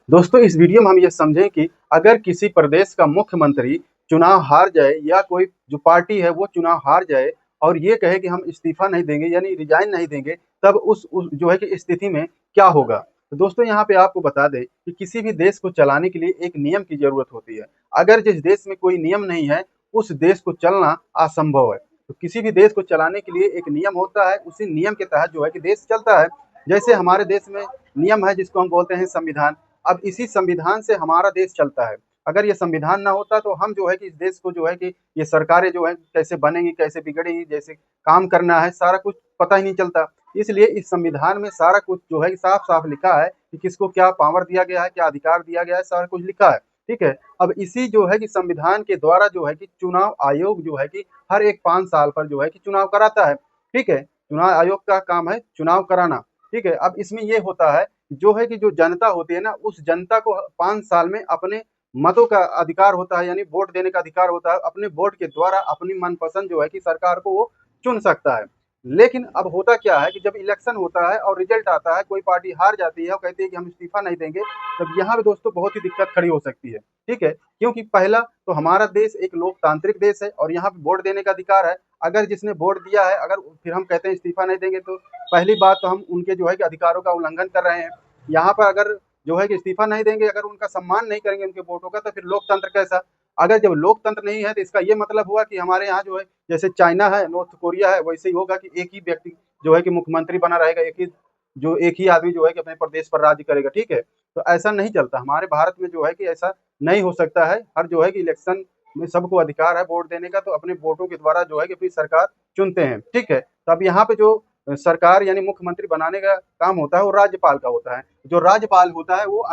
दोस्तों इस वीडियो में हम ये समझें कि अगर किसी प्रदेश का मुख्यमंत्री चुनाव हार जाए या कोई जो पार्टी है वो चुनाव हार जाए और ये कहे कि हम इस्तीफा नहीं देंगे यानी रिजाइन नहीं देंगे, तब उस जो है कि स्थिति में क्या होगा। तो दोस्तों यहाँ पे आपको बता दें कि किसी भी देश को चलाने के लिए एक नियम की जरूरत होती है। अगर जिस देश में कोई नियम नहीं है उस देश को चलना असंभव है। तो किसी भी देश को चलाने के लिए एक नियम होता है, उसी नियम के तहत जो है कि देश चलता है। जैसे हमारे देश में नियम है जिसको हम बोलते हैं संविधान। अब इसी संविधान से हमारा देश चलता है। अगर ये संविधान ना होता तो हम जो है कि इस देश को जो है कि ये सरकारें जो है कैसे बनेंगी, कैसे बिगड़ेंगी, जैसे काम करना है सारा कुछ पता ही नहीं चलता। इसलिए इस संविधान में सारा कुछ जो है साफ-साफ लिखा है कि किसको क्या पावर दिया गया है, क्या अधिकार दिया गया है, सारा कुछ लिखा है। ठीक है? अब इसी जो है कि संविधान के द्वारा जो है कि चुनाव आयोग जो है कि हर एक 5 साल पर जो है कि चुनाव कराता है। ठीक है? चुनाव आयोग का काम है चुनाव कराना। ठीक है? अब इसमें ये होता है जो है कि जो जनता होती है ना, उस जनता को 5 साल में अपने मतों का अधिकार होता है, यानी वोट देने का अधिकार होता है। अपने वोट के द्वारा अपनी मनपसंद जो है कि सरकार को वो चुन सकता है। लेकिन अब होता क्या है कि जब इलेक्शन होता है और रिजल्ट आता है, कोई पार्टी हार जाती है और कहती है कि हम इस्तीफा नहीं देंगे, तब यहाँ पे दोस्तों बहुत ही दिक्कत खड़ी हो सकती है। ठीक है? क्योंकि पहला तो हमारा देश एक लोकतांत्रिक देश है और यहाँ पे वोट देने का अधिकार है। अगर जिसने वोट दिया है, अगर फिर हम कहते हैं इस्तीफा नहीं देंगे, तो पहली बात तो हम उनके जो है कि अधिकारों का उल्लंघन कर रहे हैं। यहाँ पर अगर जो है कि इस्तीफा नहीं देंगे, अगर उनका सम्मान नहीं करेंगे उनके वोटों का, तो फिर लोकतंत्र कैसा? अगर जब लोकतंत्र नहीं है तो इसका ये मतलब हुआ कि हमारे यहाँ जो है जैसे चाइना है, नॉर्थ कोरिया है, वैसे ही होगा कि एक ही व्यक्ति जो है कि मुख्यमंत्री बना रहेगा, एक ही आदमी जो है कि अपने प्रदेश पर राज्य करेगा। ठीक है? तो ऐसा नहीं चलता। हमारे भारत में जो है कि ऐसा नहीं हो सकता है। हर जो है कि इलेक्शन में सबको अधिकार है वोट देने का, तो अपने वोटों के द्वारा जो है कि अपनी सरकार चुनते हैं। ठीक है? तो अब यहाँ पे जो सरकार यानी मुख्यमंत्री बनाने का काम होता है वो राज्यपाल का होता है। जो राज्यपाल होता है वो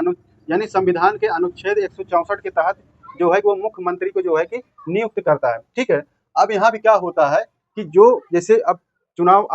यानी संविधान के अनुच्छेद 164 के तहत जो है कि वो मुख्यमंत्री को जो है कि नियुक्त करता है। ठीक है? अब यहाँ पे क्या होता है कि जो जैसे अब चुनाव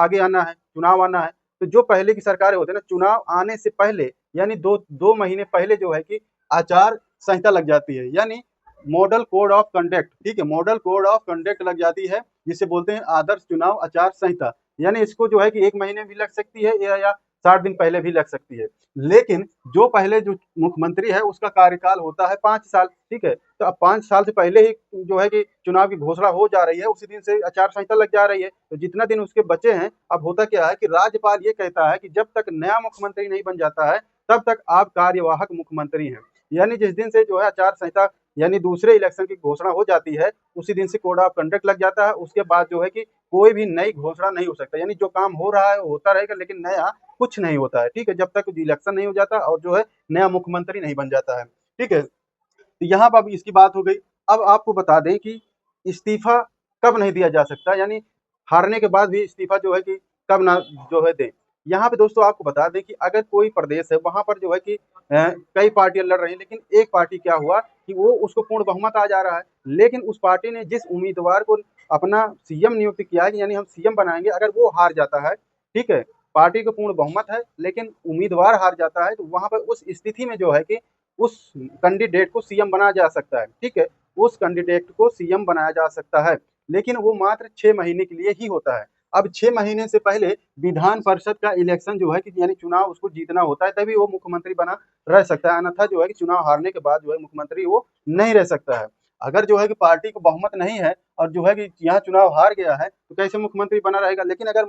आना है, तो जो पहले की सरकारें होती है ना, चुनाव आने से पहले यानी 2 महीने पहले जो है कि आचार संहिता लग जाती है, यानी मॉडल कोड ऑफ कंडक्ट। ठीक है? मॉडल कोड ऑफ कंडक्ट लग जाती है, जिसे बोलते हैं आदर्श चुनाव आचार संहिता। यानी इसको जो है कि 1 महीने भी लग सकती है या 60 दिन पहले भी लग सकती है। लेकिन जो पहले जो मुख्यमंत्री है उसका कार्यकाल होता है 5 साल। ठीक है? तो अब 5 साल से पहले ही जो है कि चुनाव की घोषणा हो जा रही है, उसी दिन से आचार संहिता लग जा रही है। तो जितना दिन उसके बचे हैं, अब होता क्या है कि राज्यपाल ये कहता है कि जब तक नया मुख्यमंत्री नहीं बन जाता है, तब तक आप कार्यवाहक मुख्यमंत्री हैं। यानी जिस दिन से जो है आचार संहिता यानी दूसरे इलेक्शन की घोषणा हो जाती है, उसी दिन से कोड ऑफ कंडक्ट लग जाता है। उसके बाद जो है कि कोई भी नई घोषणा नहीं हो सकता। यानी जो काम हो रहा है वो होता रहेगा, लेकिन नया कुछ नहीं होता है। ठीक है? जब तक इलेक्शन नहीं हो जाता और जो है नया मुख्यमंत्री नहीं बन जाता है। ठीक है? तो यहाँ पर अब इसकी बात हो गई। अब आपको बता दें कि इस्तीफा कब नहीं दिया जा सकता, यानी हारने के बाद भी इस्तीफा जो है कि कब ना जो है दें। यहाँ पे दोस्तों आपको बता दें कि अगर कोई प्रदेश है वहाँ पर जो है कि कई पार्टियां लड़ रही हैं, लेकिन एक पार्टी क्या हुआ कि वो उसको पूर्ण बहुमत आ जा रहा है, लेकिन उस पार्टी ने जिस उम्मीदवार को अपना सीएम नियुक्त किया है, यानी हम सीएम बनाएंगे, अगर वो हार जाता है, ठीक है, पार्टी को पूर्ण बहुमत है लेकिन उम्मीदवार हार जाता है, तो वहां पर उस स्थिति में जो है कि उस कैंडिडेट को सीएम बनाया जा सकता है। ठीक है? उस कैंडिडेट को सीएम बनाया जा सकता है, लेकिन वो मात्र 6 महीने के लिए ही होता है। अब 6 महीने से पहले विधान परिषद का इलेक्शन जो है कि यानी चुनाव उसको जीतना होता है, तभी वो मुख्यमंत्री बना रह सकता है। अन्यथा जो है कि चुनाव हारने के बाद जो है मुख्यमंत्री वो नहीं रह सकता है। अगर जो है कि पार्टी को बहुमत नहीं है और जो है कि यहाँ चुनाव हार गया है, तो कैसे मुख्यमंत्री बना रहेगा? लेकिन अगर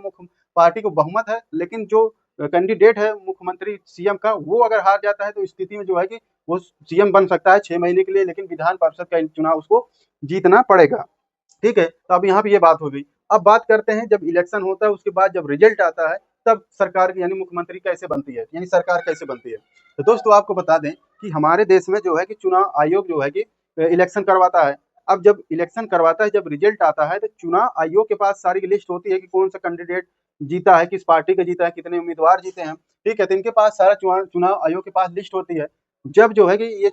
पार्टी को बहुमत है, लेकिन जो कैंडिडेट है मुख्यमंत्री सीएम का, वो अगर हार जाता है, तो इस स्थिति में जो है कि वो सीएम बन सकता है 6 महीने के लिए, लेकिन विधान परिषद का चुनाव उसको जीतना पड़ेगा। ठीक है? तो अब यहाँ पे ये बात हो गई। अब बात करते हैं जब इलेक्शन होता है उसके बाद जब रिजल्ट आता है, तब सरकार यानी मुख्यमंत्री कैसे बनती है, यानी सरकार कैसे बनती है। तो दोस्तों आपको बता दें कि हमारे देश में जो है कि चुनाव आयोग जो है कि इलेक्शन करवाता है। अब जब इलेक्शन करवाता है, जब रिजल्ट आता है, तो चुनाव आयोग के पास सारी लिस्ट होती है कि कौन सा कैंडिडेट जीता है, किस पार्टी का जीता है, कितने उम्मीदवार जीते हैं। ठीक है? तो इनके पास सारा चुनाव आयोग के पास लिस्ट होती है। जब जो है कि ये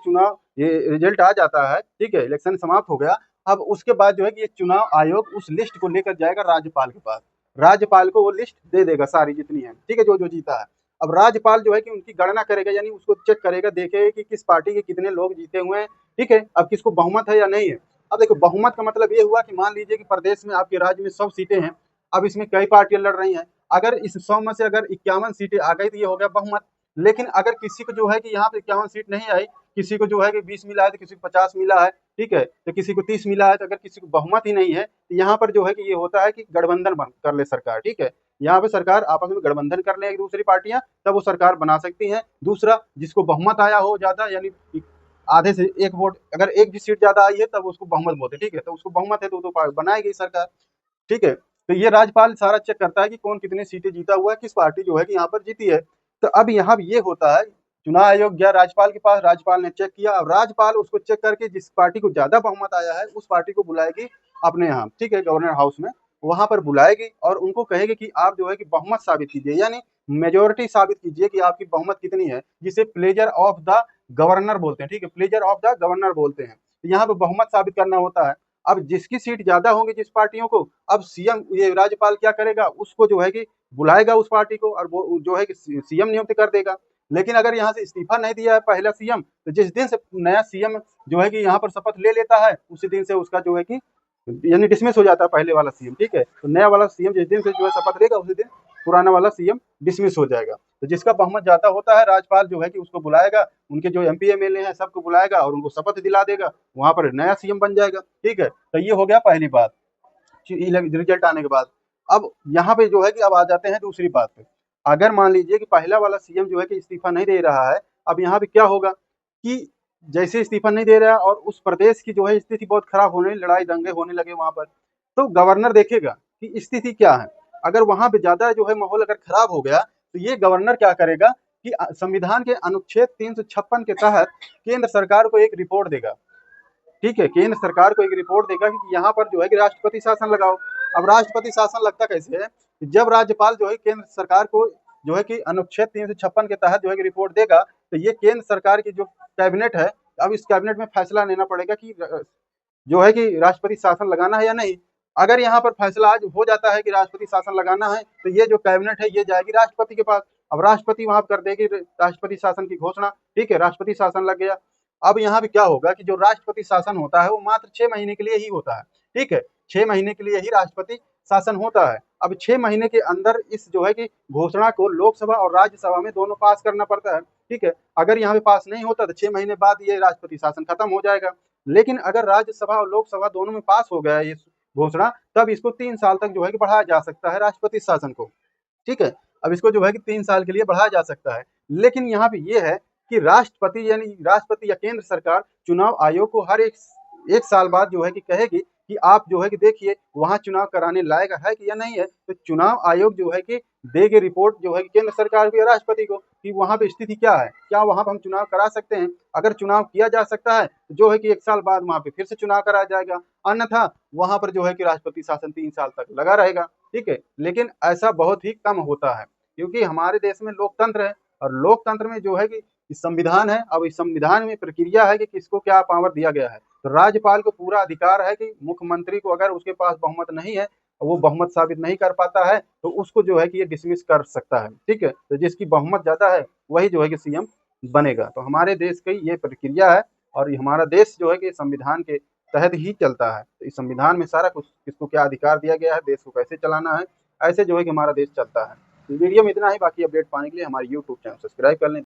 रिजल्ट आ जाता है, ठीक है, इलेक्शन समाप्त हो गया, अब उसके बाद जो है कि ये चुनाव आयोग उस लिस्ट को लेकर जाएगा राज्यपाल के पास। राज्यपाल को वो लिस्ट दे देगा सारी जितनी है, ठीक है, जो जो जीता है। अब राज्यपाल जो है कि उनकी गणना करेगा, यानी उसको चेक करेगा, देखेगा कि किस पार्टी के कितने लोग जीते हुए हैं। ठीक है? अब किसको बहुमत है या नहीं है। अब देखो बहुमत का मतलब ये हुआ कि मान लीजिए कि प्रदेश में आपके राज्य में 100 सीटें हैं। अब इसमें कई पार्टियां लड़ रही हैं। अगर इस 100 में से अगर 51 सीटें आ गई तो ये हो गया बहुमत। लेकिन अगर किसी को जो है कि यहाँ पे 51 सीट नहीं आई, किसी को जो है कि 20 मिला है, तो किसी को 50 मिला है, ठीक है, तो किसी को 30 मिला है, तो अगर किसी को बहुमत ही नहीं है, तो यहाँ पर जो है कि ये होता है कि गठबंधन कर ले सरकार, ठीक है। यहाँ पे सरकार आपस में गठबंधन कर ले एक दूसरी पार्टियां, तब वो सरकार बना सकती हैं। दूसरा, जिसको बहुमत आया हो ज्यादा, यानी आधे से एक वोट, अगर एक भी सीट ज्यादा आई है तब उसको बहुमत बोलते हैं, ठीक है, तो उसको बहुमत है तो बनाएगी सरकार, ठीक है। तो ये राज्यपाल सारा चेक करता है कि कौन कितनी सीटें जीता हुआ है, किस पार्टी जो है कि यहाँ पर जीती है। तो अब यहाँ ये होता है, चुनाव आयोग गया राज्यपाल के पास, राज्यपाल ने चेक किया, अब राज्यपाल उसको चेक करके जिस पार्टी को ज्यादा बहुमत आया है उस पार्टी को बुलाएगी अपने यहाँ, ठीक है, गवर्नर हाउस में, वहां पर बुलाएगी और उनको कहेगी कि आप जो है कि बहुमत साबित कीजिए, यानी मेजोरिटी साबित कीजिए कि आपकी बहुमत कितनी है, जिसे प्लेजर ऑफ द गवर्नर बोलते हैं, ठीक है, प्लेजर ऑफ द गवर्नर बोलते हैं। तो यहाँ पे बहुमत साबित करना होता है। अब जिसकी सीट ज्यादा होंगी जिस पार्टियों को, अब सीएम ये राज्यपाल क्या करेगा, उसको जो है कि बुलाएगा उस पार्टी को और वो जो है कि सीएम नियुक्त कर देगा। लेकिन अगर यहाँ से इस्तीफा नहीं दिया है पहला सीएम, तो जिस दिन से नया सीएम जो है कि यहाँ पर शपथ ले लेता है, उसी दिन से उसका जो है कि यानी डिसमिस हो जाता है पहले वाला सीएम, ठीक है, तो नया वाला सीएम जिस दिन से जो है शपथ लेगा उसी दिन पुराना वाला सीएम डिसमिस हो जाएगा। तो जिसका बहुमत ज्यादा होता है, राज्यपाल जो है कि उसको बुलाएगा, उनके जो एमपी एमएलए हैं सबको बुलाएगा और उनको शपथ दिला देगा, वहां पर नया सीएम बन जाएगा, ठीक है। तो ये हो गया पहली बात रिजल्ट आने के बाद। अब यहाँ पे जो है कि अब आ जाते हैं दूसरी बात पे। अगर मान लीजिए कि पहला वाला सीएम जो है कि इस्तीफा नहीं दे रहा है, अब यहाँ पे क्या होगा कि जैसे इस्तीफा नहीं दे रहा है और उस प्रदेश की जो है स्थिति बहुत खराब होने, लड़ाई दंगे होने लगे वहां पर, तो गवर्नर देखेगा कि स्थिति क्या है। अगर वहां पे ज्यादा जो है माहौल अगर खराब हो गया, तो ये गवर्नर क्या करेगा कि संविधान के अनुच्छेद 356 के तहत केंद्र सरकार को एक रिपोर्ट देगा, ठीक है, केंद्र सरकार को एक रिपोर्ट देगा कि यहाँ पर जो है कि राष्ट्रपति शासन लगाओ। अब राष्ट्रपति शासन लगता कैसे है कि जब राज्यपाल जो है केंद्र सरकार को जो है कि अनुच्छेद 356 के तहत जो है कि रिपोर्ट देगा, तो ये केंद्र सरकार की जो कैबिनेट है, अब इस कैबिनेट में फैसला लेना पड़ेगा कि जो है कि राष्ट्रपति शासन लगाना है या नहीं। अगर यहाँ पर फैसला आज हो जाता है कि राष्ट्रपति शासन लगाना है, तो ये जो कैबिनेट है ये जाएगी राष्ट्रपति के पास। अब राष्ट्रपति वहां कर देगी राष्ट्रपति शासन की घोषणा, ठीक है, राष्ट्रपति शासन लग गया। अब यहाँ पे क्या होगा कि जो राष्ट्रपति शासन होता है वो मात्र 6 महीने के लिए ही होता है, ठीक है, 6 महीने के लिए ही राष्ट्रपति शासन होता है। अब 6 महीने के अंदर इस जो है कि घोषणा को लोकसभा और राज्यसभा में दोनों पास करना पड़ता है, ठीक है। अगर यहाँ पे पास नहीं होता तो 6 महीने बाद ये राष्ट्रपति शासन खत्म हो जाएगा। लेकिन अगर राज्यसभा और लोकसभा दोनों में पास हो गया ये घोषणा, तब इसको 3 साल तक जो है कि बढ़ाया जा सकता है राष्ट्रपति शासन को, ठीक है। अब इसको जो है कि 3 साल के लिए बढ़ाया जा सकता है। लेकिन यहाँ पे ये है कि राष्ट्रपति यानी राष्ट्रपति या केंद्र सरकार चुनाव आयोग को हर एक साल बाद जो है कि कहेगी कि आप जो है कि देखिए वहां चुनाव कराने लायक है कि या नहीं है। तो चुनाव आयोग जो है कि देगी रिपोर्ट जो है कि केंद्र सरकार को या राष्ट्रपति को कि वहां पे स्थिति क्या है, क्या वहां पर हम चुनाव करा सकते हैं। अगर चुनाव किया जा सकता है तो जो है कि 1 साल बाद वहां पे फिर से चुनाव कराया जाएगा, अन्यथा वहां पर जो है कि राष्ट्रपति शासन 3 साल तक लगा रहेगा, ठीक है। लेकिन ऐसा बहुत ही कम होता है, क्योंकि हमारे देश में लोकतंत्र है और लोकतंत्र में जो है कि संविधान है। अब इस संविधान में प्रक्रिया है कि किसको क्या पावर दिया गया है। तो राज्यपाल को पूरा अधिकार है कि मुख्यमंत्री को अगर उसके पास बहुमत नहीं है, वो बहुमत साबित नहीं कर पाता है, तो उसको जो है कि ये डिसमिस कर सकता है, ठीक है। तो जिसकी बहुमत ज्यादा है वही जो है कि सीएम बनेगा। तो हमारे देश की ये प्रक्रिया है और हमारा देश जो है कि संविधान के तहत ही चलता है। तो इस संविधान में सारा कुछ किसको क्या अधिकार दिया गया है, देश को कैसे चलाना है, ऐसे जो है कि हमारा देश चलता है। वीडियो में इतना ही, बाकी अपडेट पाने के लिए हमारे यूट्यूब चैनल सब्सक्राइब कर लें।